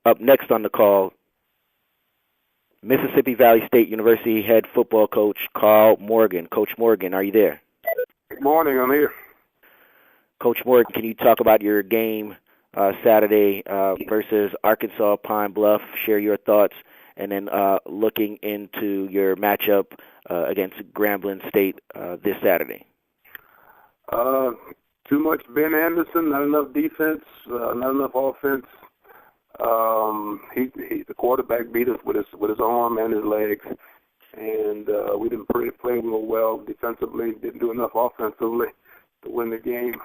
Up next on the call, Mississippi Valley State University head football coach Karl Morgan. Coach Morgan, are you there? Good morning, I'm here. Coach Morgan, can you talk about your game Saturday versus Arkansas Pine Bluff? Share your thoughts, and then looking into your matchup against Grambling State this Saturday. Too much Ben Anderson, not enough defense, not enough offense. The quarterback beat us with his arm and his legs, and we didn't play real well defensively. Didn't do enough offensively to win the game.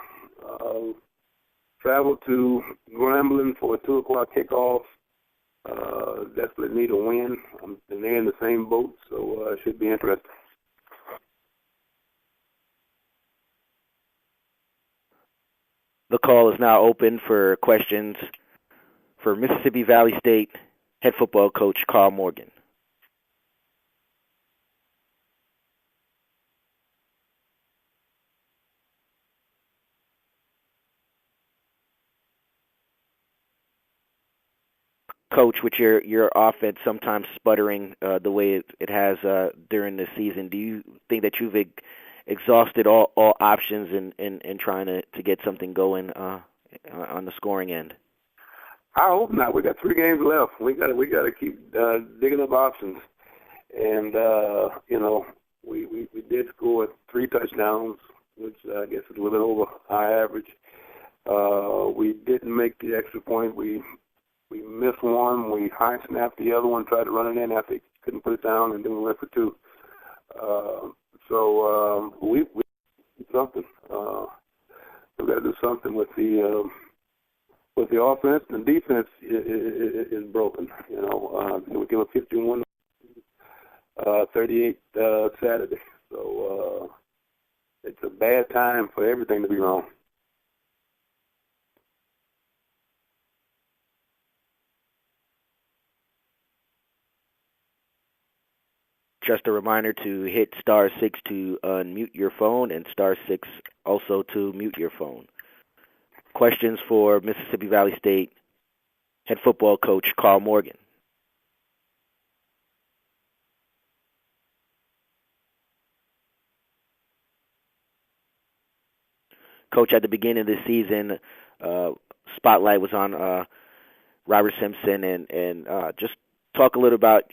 Traveled to Grambling for a 2:00 kickoff. Desperately need a win. And they're in the same boat, so it should be interesting. The call is now open for questions for Mississippi Valley State head football coach Karl Morgan. Coach, with your offense sometimes sputtering the way it has during the season, do you think that you've exhausted all options in trying to get something going on the scoring end? I hope not. We got 3 games left. We got to keep digging up options, and we did score 3 touchdowns, which I guess is a little bit over our average. We didn't make the extra point. We missed one. We high snapped the other one, tried to run it in after he couldn't put it down, and then we went for 2. So we did something. We got to do something with the offense. And defense is broken. We give up 51, 38 Saturday. So it's a bad time for everything to be wrong. Just a reminder to hit *6 to unmute your phone and *6 also to mute your phone. Questions for Mississippi Valley State head football coach Karl Morgan. Coach, at the beginning of the season, spotlight was on Robert Simpson, and just talk a little about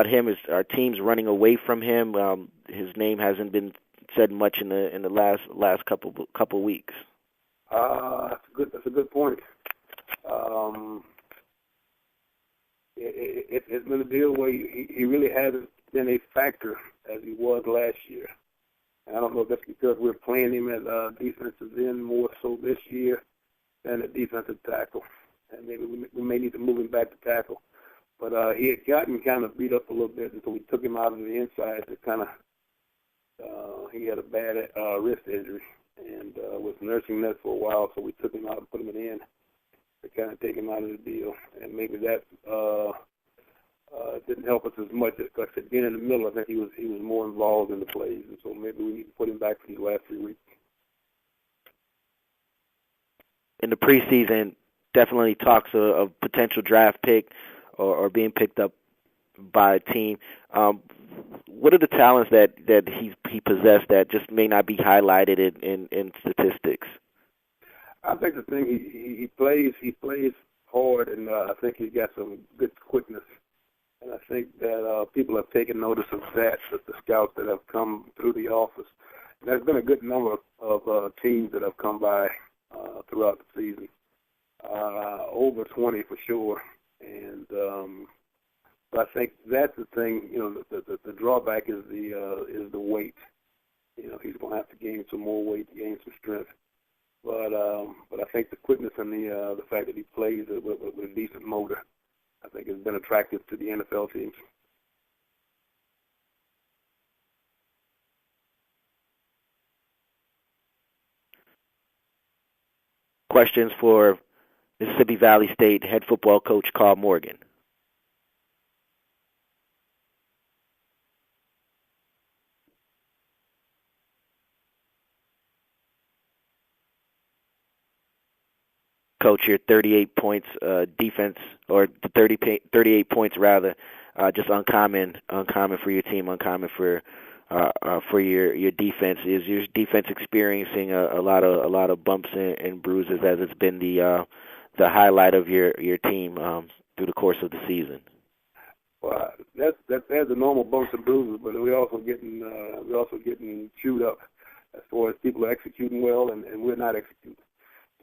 him. Is our team's running away from him? His name hasn't been said much in the last couple weeks. That's a good point. It's been a deal where he really hasn't been a factor as he was last year. And I don't know if that's because we're playing him at defensive end more so this year than at defensive tackle. And maybe we may need to move him back to tackle. But he had gotten kind of beat up a little bit, and so we took him out of the inside to kind of he had a bad wrist injury and was nursing that for a while, so we took him out and put him in to kind of take him out of the deal. And maybe that didn't help us as much. Because being in the middle, I think he was more involved in the plays, and so maybe we need to put him back for these last 3 weeks. In the preseason, definitely talks of potential draft pick or being picked up by a team. What are the talents that he possessed that just may not be highlighted in statistics? I think the thing he plays hard, and I think he's got some good quickness. And I think that people have taken notice of that, the scouts that have come through the office. And there's been a good number of teams that have come by throughout the season, over 20 for sure. And but I think that's the thing. The drawback is the weight. He's going to have to gain some more weight, gain some strength. But I think the quickness and the fact that he plays with a decent motor, I think has been attractive to the NFL teams. Questions for Mississippi Valley State head football coach Karl Morgan. Coach, your 38 points defense, or 38 points rather, just uncommon for your team, uncommon for your defense. Is your defense experiencing a lot of bumps and bruises as it's been the highlight of your team through the course of the season? Well, that's the normal bumps and bruises, but we're also getting chewed up as far as people are executing well and we're not executing.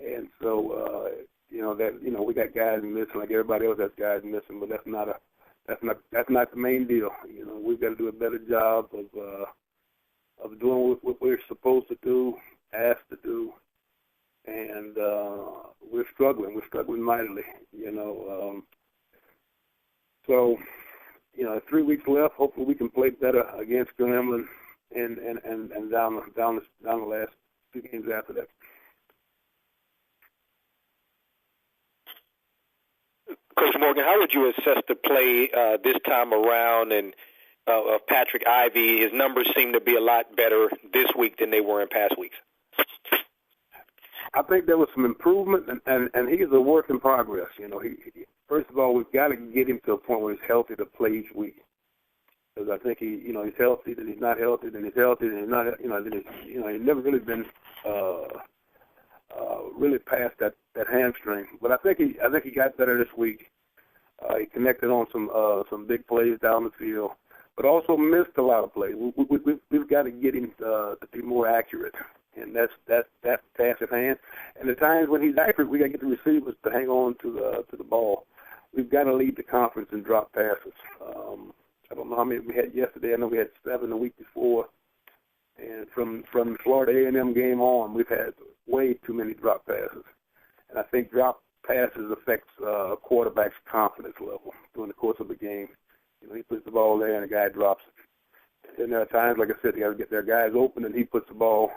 And so we got guys missing like everybody else has guys missing, but that's not the main deal. We've got to do a better job of doing what we're supposed to do, asked to do, and we're struggling. We're struggling mightily. So 3 weeks left. Hopefully, we can play better against Grambling and down the last 2 games after that. Coach Morgan, how would you assess the play this time around and of Patrick Ivy? His numbers seem to be a lot better this week than they were in past weeks. I think there was some improvement, and he is a work in progress. First of all, we've got to get him to a point where he's healthy to play each week. Because I think he's healthy, then he's not healthy, then he's healthy, then he's not. He's never really been really past that hamstring. But I think he got better this week. He connected on some big plays down the field, but also missed a lot of plays. We've got to get him to be more accurate, and that's task at hand. And the times when he's accurate, we got to get the receivers to hang on to the ball. We've got to lead the conference in drop passes. I don't know how many we had yesterday. I know we had 7 the week before. And from the Florida A&M game on, we've had way too many drop passes. And I think drop passes affects a quarterback's confidence level during the course of the game. He puts the ball there and the guy drops it. And there are times, like I said, they got to get their guys open, and he puts the ball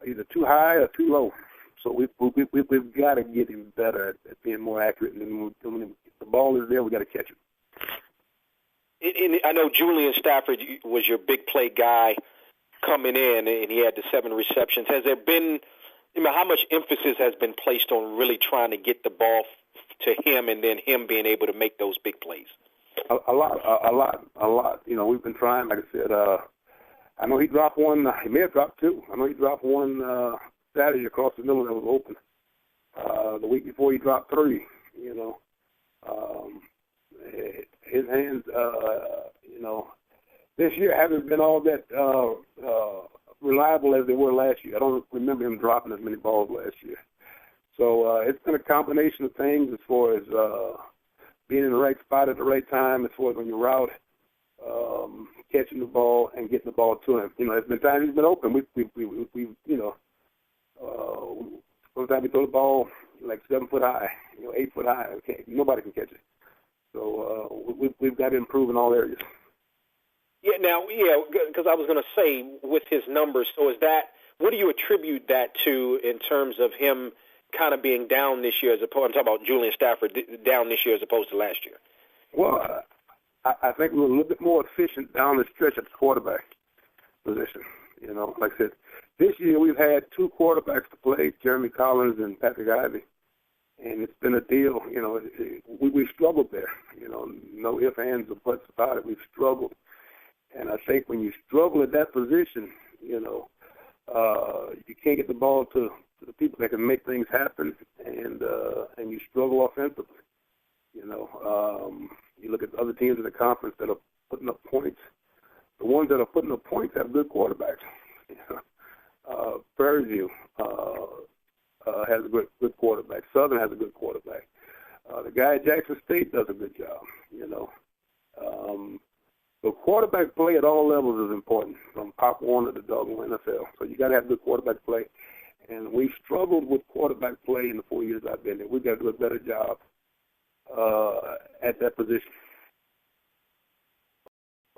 either too high or too low. So we've got to get him better at being more accurate. And when the ball is there, we got to catch it. I know Julian Stafford was your big play guy coming in, and he had the 7 receptions. Has there been, how much emphasis has been placed on really trying to get the ball to him and then him being able to make those big plays? A lot. We've been trying, like I said, I know he dropped one. He may have dropped 2. I know he dropped one Saturday across the middle that was open. The week before he dropped 3, his hands, this year haven't been all that reliable as they were last year. I don't remember him dropping as many balls last year. So it's been a combination of things as far as being in the right spot at the right time, as far as on your route, catching the ball and getting the ball to him. There's been times he's been open. Sometimes we throw the ball like 7 foot high, 8 foot high. Okay, nobody can catch it. So we've got to improve in all areas. Because I was going to say with his numbers, so is that, what do you attribute that to in terms of him kind of being down this year I'm talking about Julian Stafford down this year as opposed to last year? Well, I think we were a little bit more efficient down the stretch at the quarterback position. Like I said, this year we've had 2 quarterbacks to play, Jeremy Collins and Patrick Ivy. And it's been a deal, we struggled there, no ifs, ands, or buts about it. We've struggled. And I think when you struggle at that position, you can't get the ball to the people that can make things happen, and you struggle offensively. You look at other teams in the conference that are putting up points. The ones that are putting up points have good quarterbacks. Prairie View has a good quarterback. Southern has a good quarterback. The guy at Jackson State does a good job, So quarterback play at all levels is important, from Pop Warner to doggone NFL. So you got to have good quarterback play. And we struggled with quarterback play in the 4 years I've been there. We've got to do a better job at that position.